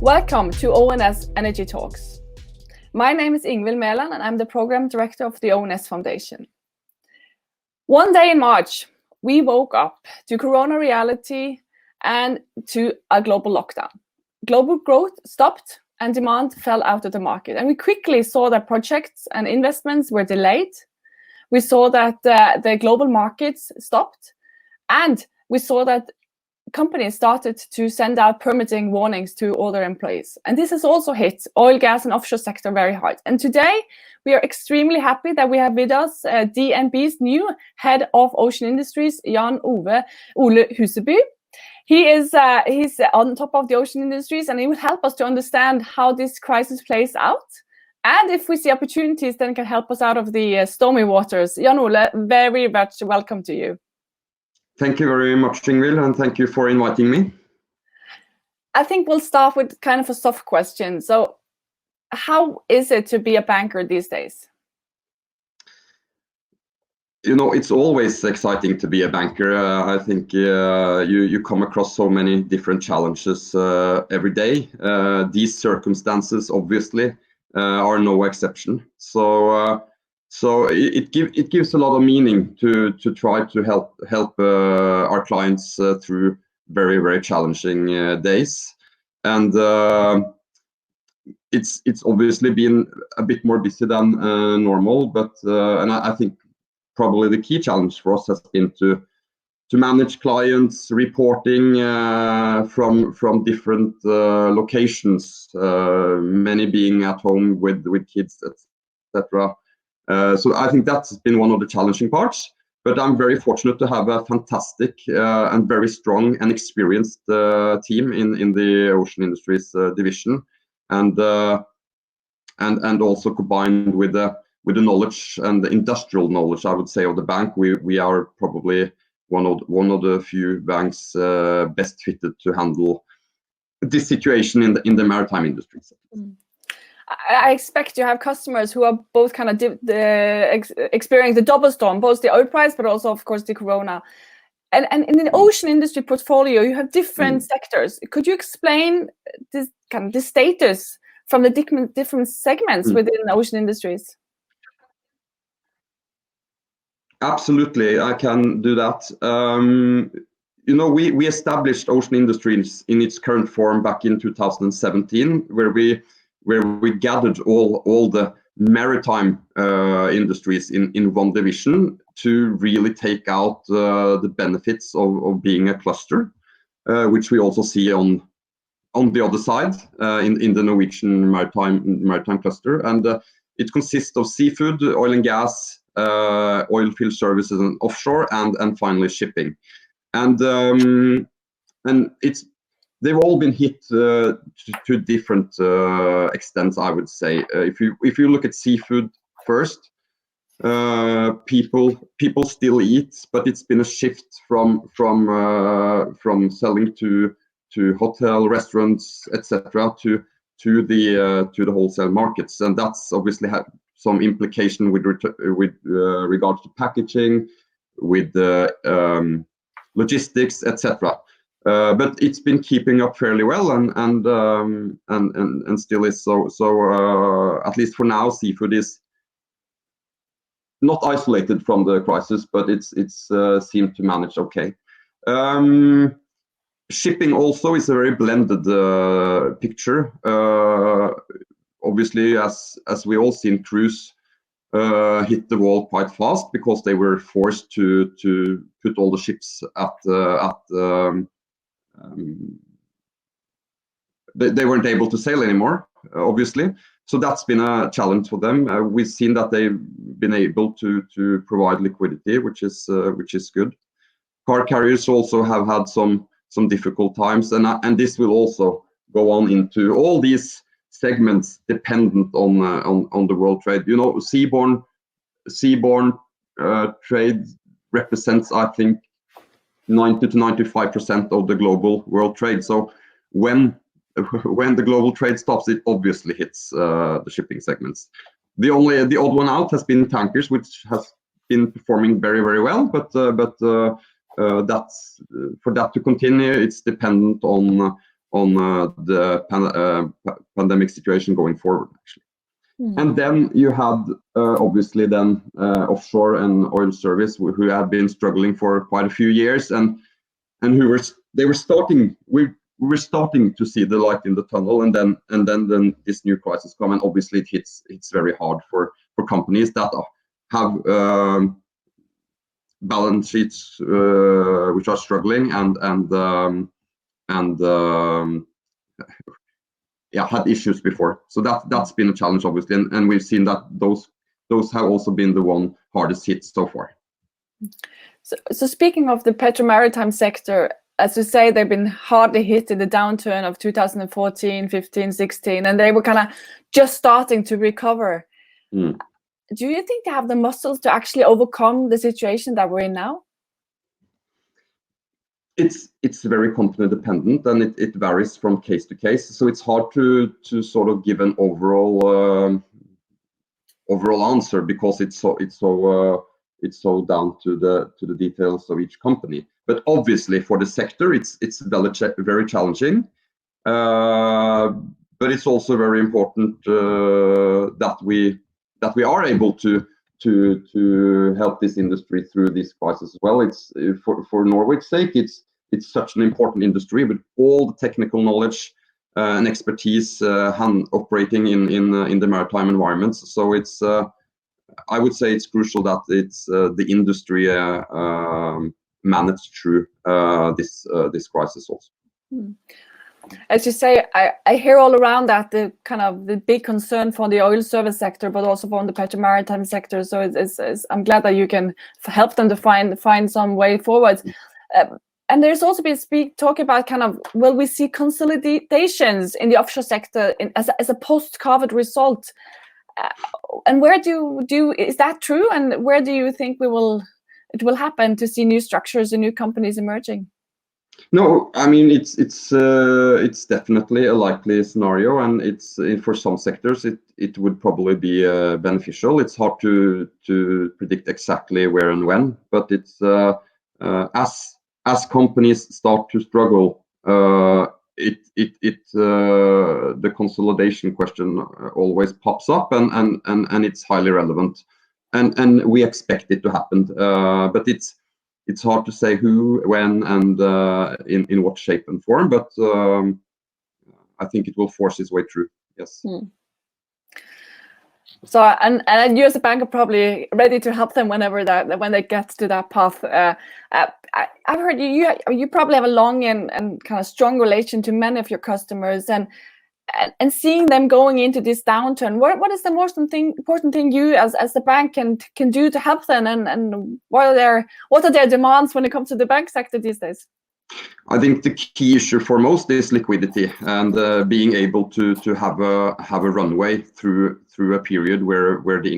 Welcome to ONS Energy Talks. My name is Ingvild Mæland and I'm the Program Director of the ONS Foundation. One day in March, we woke up to Corona reality and to a global lockdown. Global growth stopped and demand fell out of the market. And we quickly saw that projects and investments were delayed. We saw that the global markets stopped. And we saw that companies started to send out permitting warnings to all their employees. And this has also hit oil, gas, and offshore sector very hard. And today, we are extremely happy that we have with us DNB's new head of ocean industries, Ole Huseby. He's on top of the ocean industries, and he will help us to understand how this crisis plays out. And if we see opportunities, then can help us out of the stormy waters. Ole, very much welcome to you. Thank you very much, Ingvild, and thank you for inviting me. I think we'll start with kind of a soft question. So how is it to be a banker these days? You know, it's always exciting to be a banker. I think you come across so many different challenges every day. These circumstances, obviously, are no exception. So it gives a lot of meaning to try to help our clients through very, very challenging days. And it's obviously been a bit more busy than normal, but and I think probably the key challenge for us has been to manage clients reporting from different locations, many being at home with kids, etc. So I think that's been one of the challenging parts, but I'm very fortunate to have a fantastic and very strong and experienced team in the ocean industries division, and also combined with the knowledge and the industrial knowledge, I would say, of the bank. We are probably one of the few banks best fitted to handle this situation in the maritime industries. I expect you have customers who are both kind of experiencing the double storm, both the oil price, but also, of course, the Corona. And in the ocean industry portfolio, you have different sectors. Could you explain this kind of the status from the different segments within the ocean industries? Absolutely, I can do that. You know, we established ocean industries in its current form back in 2017, where we gathered all the maritime industries in one division to really take out the benefits of being a cluster, which we also see on the other side in the Norwegian maritime cluster. And it consists of seafood, oil and gas, oil field services and offshore, and finally shipping. And they've all been hit to different extents, I would say. If you look at seafood first, people still eat, but it's been a shift from selling to hotel, restaurants, etc., to the wholesale markets, and that's obviously had some implication with regards to packaging, with logistics, etc. But it's been keeping up fairly well, and still is so. So at least for now, seafood is not isolated from the crisis, but it's seemed to manage okay. Shipping also is a very blended picture. Obviously, as we all seen, cruise hit the wall quite fast because they were forced to put all the ships they weren't able to sail anymore, obviously. So that's been a challenge for them. We've seen that they've been able to provide liquidity, which is good. Car carriers also have had some difficult times, and this will also go on into all these segments dependent on the world trade. You know, seaborne trade represents, I think, 90 to 95% of the global world trade. So when the global trade stops, it obviously hits the shipping segments. The odd one out has been tankers, which has been performing very, very well. But that's for that to continue, it's dependent on the pandemic situation going forward, actually. And then you had obviously then offshore and oil service who have been struggling for quite a few years, and we were starting to see the light in the tunnel, and then this new crisis come, and obviously it hits very hard for companies that have balance sheets which are struggling and had issues before. So that's been a challenge, obviously, and we've seen that those have also been the one hardest hit so far. So speaking of the petro-maritime sector, as you say, they've been hardly hit in the downturn of 2014, 15, 16, and they were kind of just starting to recover. Do you think they have the muscles to actually overcome the situation that we're in now? It's very company dependent, and it varies from case to case. So it's hard to sort of give an overall answer, because it's so down to the details of each company. But obviously for the sector, it's very challenging. But it's also very important that we are able to help this industry through this crisis as well. It's for Norway's sake, it's such an important industry with all the technical knowledge and expertise operating in the maritime environments. So it's I would say it's crucial that it's the industry managed through this crisis also. As you say, I hear all around that the big concern for the oil service sector, but also from the petro-maritime sector. So I'm glad that you can help them to find some way forward. And there's also been talk about will we see consolidations in the offshore sector as a post-COVID result? And where is that true? And where do you think it will happen to see new structures and new companies emerging? No, I mean it's definitely a likely scenario, and it's for some sectors it would probably be beneficial. It's hard to predict exactly where and when, but it's as companies start to struggle, the consolidation question always pops up, and it's highly relevant, and we expect it to happen, but it's hard to say who, when, and in what shape and form, but I think it will force its way through. Yes. So and you as a bank are probably ready to help them when they get to that path. I've heard you probably have a long and kind of strong relation to many of your customers, and seeing them going into this downturn, what is the most important thing you as the bank can do to help them, and what are their demands when it comes to the bank sector these days? I think the key issue for most is liquidity, and being able to have a runway through a period where the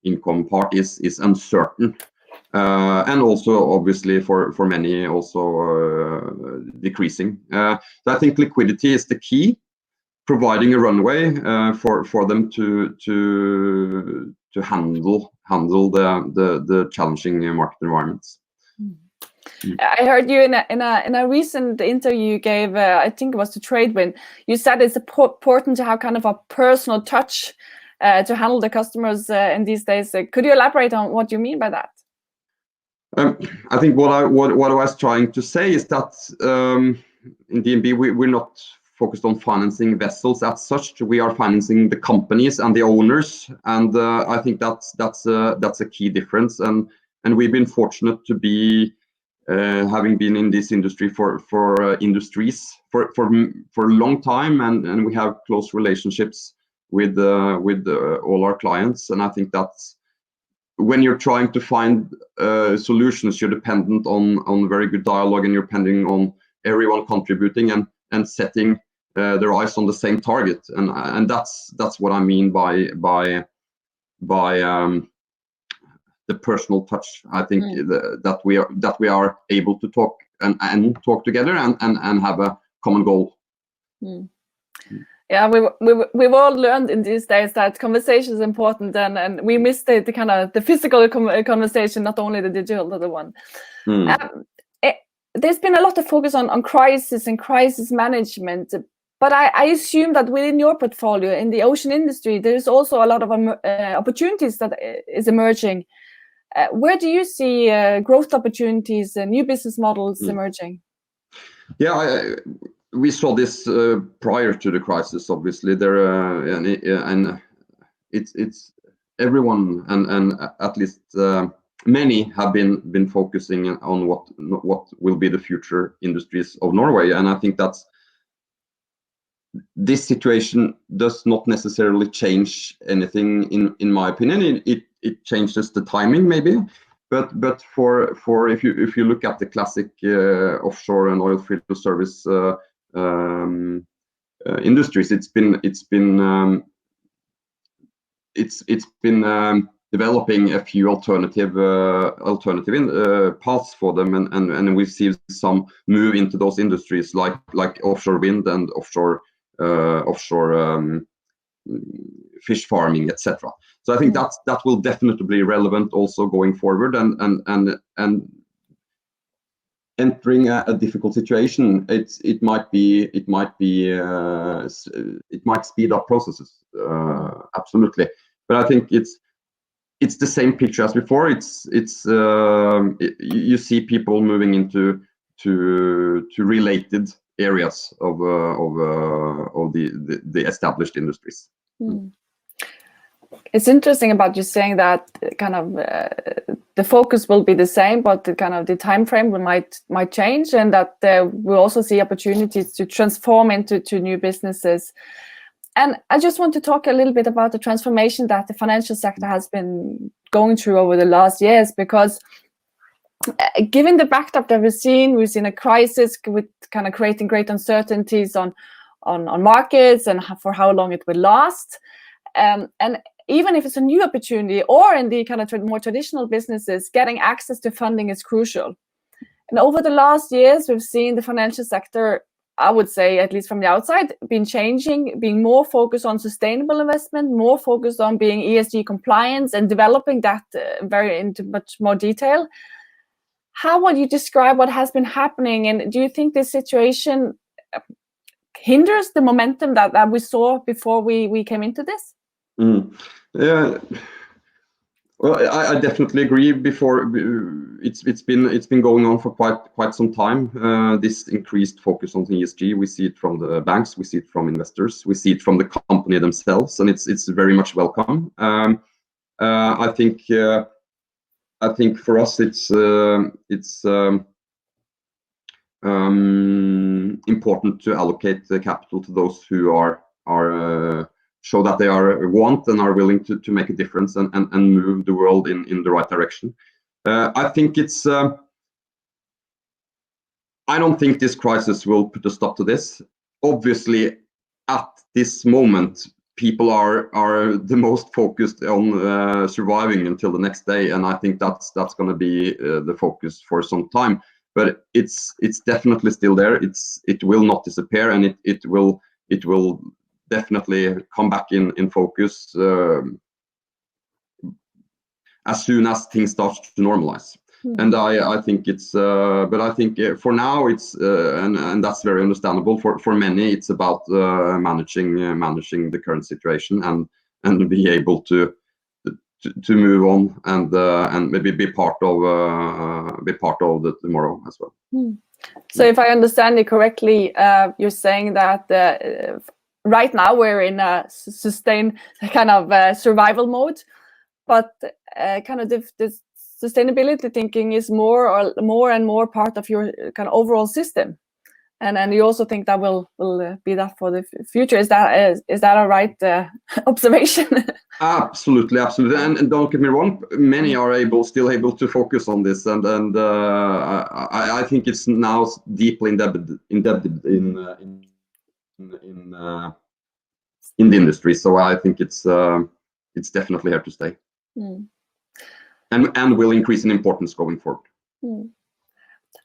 income part is uncertain, and also obviously for many also decreasing. So I think liquidity is the key, providing a runway for them to handle the challenging market environments. I heard you in a recent interview you gave, I think it was to Tradewin. You said it's important to have kind of a personal touch to handle the customers in these days. Could you elaborate on what you mean by that? I think what I was trying to say is that in DNB we're not focused on financing vessels as such. We are financing the companies and the owners, and I think that's a key difference. And we've been fortunate to be having been in this industry for industries for a long time, and we have close relationships with all our clients. And I think that's when you're trying to find solutions, you're dependent on very good dialogue, and you're depending on everyone contributing and setting their eyes on the same target. And that's what I mean by the personal touch. I think that we are able to talk and talk together and have a common goal. Yeah, we've all learned in these days that conversation is important, and we miss the kind of the physical conversation, not only the digital one. there's been a lot of focus on crisis and crisis management, but I assume that within your portfolio in the ocean industry, there's also a lot of opportunities that is emerging. Where do you see growth opportunities and new business models emerging? Yeah, we saw this prior to the crisis. Obviously, and it's everyone and at least many have been focusing on what will be the future industries of Norway, and I think that's this situation does not necessarily change anything in my opinion. It changes the timing maybe, but for if you look at the classic offshore and oil field service industries, it's been developing a few alternative paths for them, and we've seen some move into those industries like offshore wind and offshore fish farming, etc. So I think that will definitely be relevant also going forward, and entering a difficult situation, it might speed up processes, absolutely. But I think it's the same picture as before. You see people moving into related areas of the established industries. It's interesting about you saying that kind of the focus will be the same, but the kind of the time frame might change, and that we'll also see opportunities to transform into new businesses. And I just want to talk a little bit about the transformation that the financial sector has been going through over the last years, because given the backdrop that we've seen a crisis with kind of creating great uncertainties on markets and for how long it will last. And even if it's a new opportunity or in the kind of more traditional businesses, getting access to funding is crucial. And over the last years, we've seen the financial sector, I would say, at least from the outside, been changing, being more focused on sustainable investment, more focused on being ESG compliance and developing that into much more detail. How would you describe what has been happening? And do you think this situation hinders the momentum that we saw before we came into this? Yeah. Well, I definitely agree. Before it's been going on for quite some time. This increased focus on ESG, we see it from the banks, we see it from investors, we see it from the company themselves, and it's very much welcome. I think for us it's important to allocate the capital to those who are show that they want and are willing to make a difference and move the world in the right direction. I think I don't think this crisis will put a stop to this. Obviously, at this moment, people are the most focused on surviving until the next day, and I think that's going to be the focus for some time. But it's definitely still there. It will not disappear, and it will definitely come back in focus as soon as things start to normalize. And I think but I think for now it's and that's very understandable. For many, it's about managing the current situation and be able to move on and maybe be part of the tomorrow as well. So if I understand you correctly, you're saying that right now we're in a survival mode, but kind of the sustainability thinking is more and more part of your kind of overall system, and you also think that will be that for the future. Is that a right observation? Absolutely, and don't get me wrong, many are still able to focus on this, and I think it's now deeply embedded in the industry. So I think it's definitely here to stay, and will increase in importance going forward.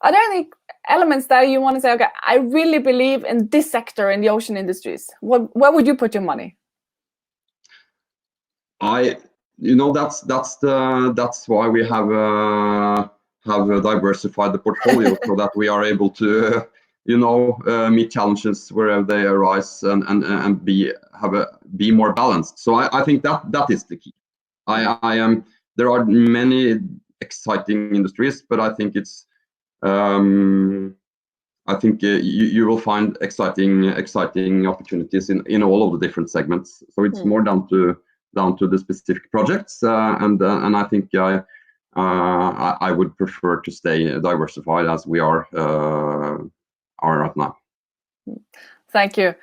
Are there any elements that you want to say, okay, I really believe in this sector in the ocean industries? Where would you put your money? That's why we have have diversified the portfolio so that we are able to meet challenges wherever they arise and be more balanced. So I think that is the key. There are many exciting industries, but I think it's you will find exciting opportunities in all of the different segments. So it's more down to the specific projects, and I think I would prefer to stay diversified as we are right now. Thank you.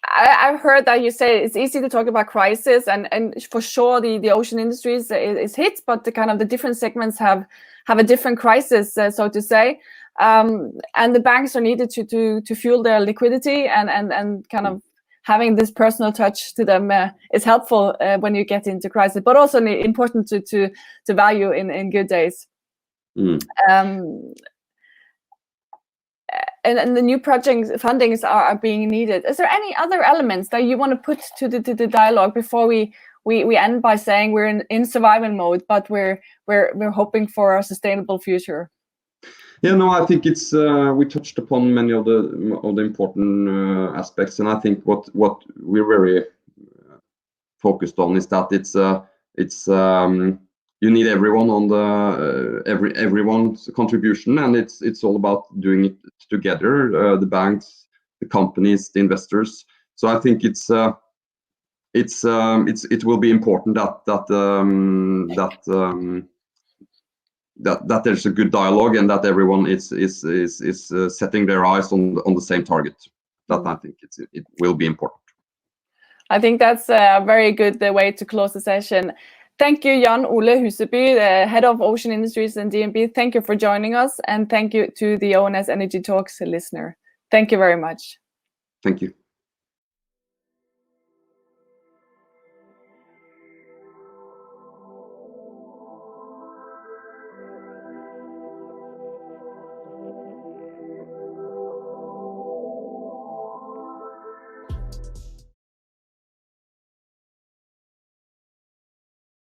I've heard that you say it's easy to talk about crisis, and for sure the ocean industries is hit, but the different segments have a different crisis, so to say. And the banks are needed to fuel their liquidity, and kind of having this personal touch to them is helpful when you get into crisis, but also important to value in good days. And the new project fundings are being needed. Is there any other elements that you want to put to the dialogue before we end by saying we're in survival mode, but we're hoping for a sustainable future? Yeah, no, I think it's we touched upon many of the important aspects, and I think what we're very focused on is that it's you need everyone on the everyone's contribution, and it's all about doing it together, the banks, the companies, the investors. So I think it will be important that there's a good dialogue, and that everyone is setting their eyes on the same target. That I think it will be important. I think that's a very good way to close the session. Thank you, Jan Ole Huseby, the head of Ocean Industries and DNB. Thank you for joining us, and thank you to the ONS Energy Talks listener. Thank you very much. Thank you.